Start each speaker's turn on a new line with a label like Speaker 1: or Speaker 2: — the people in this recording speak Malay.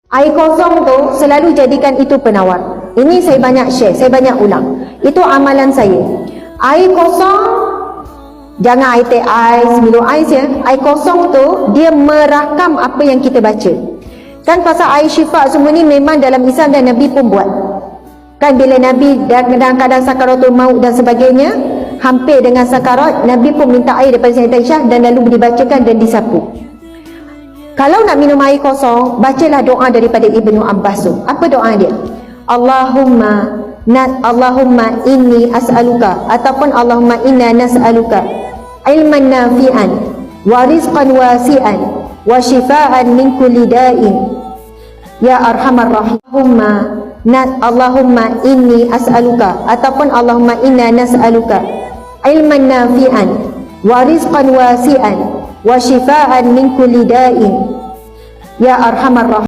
Speaker 1: Air kosong tu selalu jadikan itu penawar. Ini saya banyak share, saya banyak ulang. Itu amalan saya. Air kosong, jangan air teh ais, minum ais ya. Air kosong tu dia merakam apa yang kita baca. Kan pasal air syifa semua ni memang dalam Islam dan Nabi pun buat. Kan bila Nabi dalam keadaan sakaratul maut dan sebagainya, hampir dengan sakarat, Nabi pun minta air daripada Sayyidah Aisyah dan lalu dibacakan dan disapu. Kalau nak minum air kosong, bacalah doa daripada Ibnu Abbas tu. Apa doa dia? Allahumma inni as'aluka, ataupun Allahumma inna nas'aluka ilman nafi'an wa rizqan wasi'an wa shifaan min kulli da'in ya arhamar rahim. Allahumma inni as'aluka, ataupun Allahumma inna nas'aluka ilman nafi'an wa rizqan wasi'an wa shifaan min kulli da'in ya arhamar rahim.